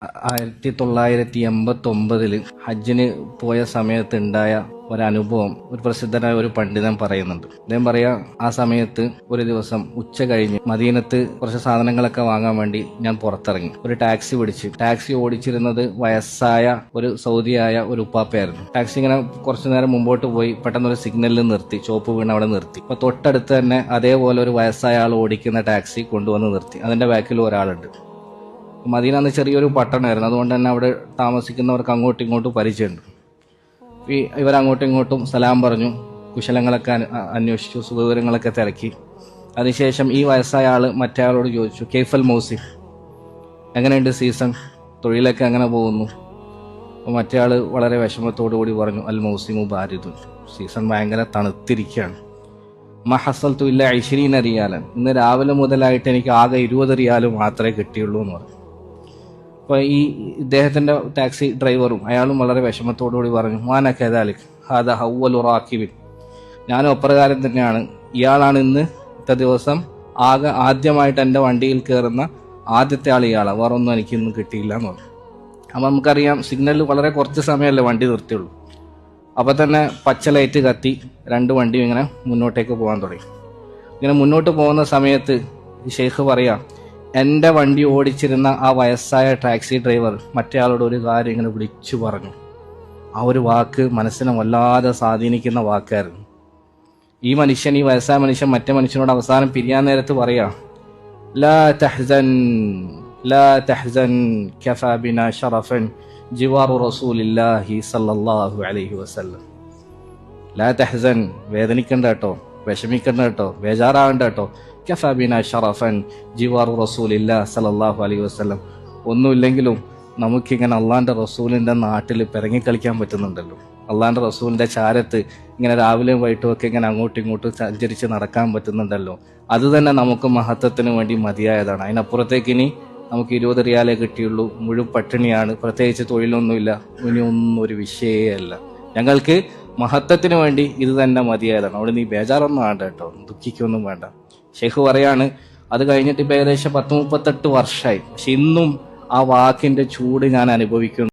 1989 ഹജ്ജിന് പോയ സമയത്ത് ഉണ്ടായ ഒരനുഭവം ഒരു പ്രസിദ്ധനായ ഒരു പണ്ഡിതൻ പറയുന്നുണ്ട്. അദ്ദേഹം പറയാ, ആ സമയത്ത് ഒരു ദിവസം ഉച്ച കഴിഞ്ഞ് മദീനത്ത് കുറച്ച് സാധനങ്ങളൊക്കെ വാങ്ങാൻ വേണ്ടി ഞാൻ പുറത്തിറങ്ങി. ഒരു ടാക്സി പിടിച്ച്. ടാക്സി ഓടിച്ചിരുന്നത് വയസ്സായ ഒരു സൗദിയായ ഒരു ഉപ്പാപ്പയായിരുന്നു. ടാക്സി ഇങ്ങനെ കുറച്ചു നേരം മുമ്പോട്ട് പോയി പെട്ടെന്ന് ഒരു സിഗ്നലിൽ നിർത്തി, ചോപ്പ് വീണ് അവിടെ നിർത്തി. അപ്പൊ തൊട്ടടുത്ത് തന്നെ അതേപോലെ ഒരു വയസ്സായ ആൾ ഓടിക്കുന്ന ടാക്സി കൊണ്ടുവന്ന് നിർത്തി. അതിന്റെ ബാക്കിൽ ഒരാളുണ്ട്. മദീന എന്ന ചെറിയൊരു പട്ടണമായിരുന്നു, അതുകൊണ്ട് തന്നെ അവിടെ താമസിക്കുന്നവർക്ക് അങ്ങോട്ടും ഇങ്ങോട്ടും പരിചയമുണ്ട്. ഇവരങ്ങോട്ടും ഇങ്ങോട്ടും സലാം പറഞ്ഞു, കുശലങ്ങളൊക്കെ അന്വേഷിച്ചു, സുഖവിവരങ്ങളൊക്കെ തിരക്കി. അതിനുശേഷം ഈ വയസ്സായ ആള് മറ്റേ ആളോട് ചോദിച്ചു, കെയ്ഫൽ മൗസിം, എങ്ങനെയുണ്ട് സീസൺ, തൊഴിലൊക്കെ എങ്ങനെ പോകുന്നു? അപ്പോൾ മറ്റേ ആള് വളരെ വിഷമത്തോടു കൂടി പറഞ്ഞു, അൽ മൗസിമു ബാരിദുൻ, സീസൺ ഭയങ്കര തണുത്തിരിക്കുകയാണ്. മഹസൽത്തു ഇല്ല 20 റിയാലൻ, ഇന്ന് രാവിലെ മുതലായിട്ട് എനിക്ക് ആകെ 20 റിയാൽ മാത്രമേ കിട്ടിയുള്ളൂ എന്ന് പറഞ്ഞു. അപ്പോൾ ഈ ഇദ്ദേഹത്തിന്റെ ടാക്സി ഡ്രൈവറും അയാളും വളരെ വിഷമത്തോടുകൂടി പറഞ്ഞു, മാന കദാലിക് ഹാദ ഹവ്വലു റാക്കിബിൻ, ഞാനും അപ്രകാരം തന്നെയാണ്, ഇയാളാണ് ഇന്ന് ഇത്ര ദിവസം ആദ്യമായിട്ട് എൻ്റെ വണ്ടിയിൽ കയറുന്ന ആദ്യത്തെ ആൾ ഇയാളാണ്, വേറെ ഒന്നും എനിക്കിന്നും കിട്ടിയില്ല എന്ന് പറഞ്ഞു. അപ്പം നമുക്കറിയാം, സിഗ്നലിൽ വളരെ കുറച്ച് സമയമല്ലേ വണ്ടി നിർത്തിയുള്ളൂ. അപ്പം തന്നെ പച്ച ലൈറ്റ് കത്തി 2 വണ്ടിയും ഇങ്ങനെ മുന്നോട്ടേക്ക് പോകാൻ തുടങ്ങി. ഇങ്ങനെ മുന്നോട്ട് പോകുന്ന സമയത്ത് ഷെയ്ഖ് പറയാം, എൻ്റെ വണ്ടി ഓടിച്ചിരുന്ന ആ വയസ്സായ ടാക്സി ഡ്രൈവർ മറ്റേ ആളോട് ഒരു കാര്യം ഇങ്ങനെ വിളിച്ചു പറഞ്ഞു. ആ ഒരു വാക്ക് മനസ്സിനെ വല്ലാതെ സ്വാധീനിക്കുന്ന വാക്കായിരുന്നു. ഈ വയസ്സായ മനുഷ്യൻ മറ്റേ മനുഷ്യനോട് അവസാനം പിരിയാൻ നേരത്ത് പറയാം, ലാ തഹ്സൻ ലാ തഹ്സൻ കഫാ ബിനാ ശറഫൻ ജിവാറു റസൂലില്ലാഹി സല്ലല്ലാഹു അലൈഹി വസല്ലം. ലാ തഹ്സൻ, വേദനിക്കണ്ട കേട്ടോ, വിഷമിക്കണ്ട കേട്ടോ, ബേജാറാവണ്ട കേട്ടോ. കഫാ ബിനാ ശറഫൻ ജിവാറു റസൂലില്ലാഹി സല്ലല്ലാഹു അലൈഹി വസല്ലം. ഒന്നുമില്ലെങ്കിലും നമുക്കിങ്ങനെ അള്ളാന്റെ റസൂലിന്റെ നാട്ടിൽ പിറങ്ങിക്കളിക്കാൻ പറ്റുന്നുണ്ടല്ലോ. അള്ളാന്റെ റസൂലിന്റെ ചാരത്ത് ഇങ്ങനെ രാവിലെയും വൈകിട്ടും ഒക്കെ ഇങ്ങനെ അങ്ങോട്ടും ഇങ്ങോട്ടും സഞ്ചരിച്ച് നടക്കാൻ പറ്റുന്നുണ്ടല്ലോ. അത് തന്നെ നമുക്ക് മഹത്വത്തിന് വേണ്ടി മതിയായതാണ്. അതിനപ്പുറത്തേക്ക് ഇനി നമുക്ക് 20 റിയാലേ കിട്ടിയുള്ളൂ, മുഴുവൻ പട്ടിണിയാണ്, പ്രത്യേകിച്ച് തൊഴിലൊന്നുമില്ല, ഇനി ഒന്നും ഒരു വിഷയമല്ല. ഞങ്ങൾക്ക് മഹത്വത്തിന് വേണ്ടി ഇത് തന്നെ മതിയായതാണ്. അവിടെ നീ ബേജാറൊന്നും വേണ്ട കേട്ടോ, ദുഃഖിക്കൊന്നും വേണ്ട. ഷെയ്ഖ് പറയാണ്, അത് കഴിഞ്ഞിട്ട് ഇപ്പം ഏകദേശം 10-38 വർഷമായി, പക്ഷെ ഇന്നും ആ വാക്കിന്റെ ചൂട് ഞാൻ അനുഭവിക്കുന്നു.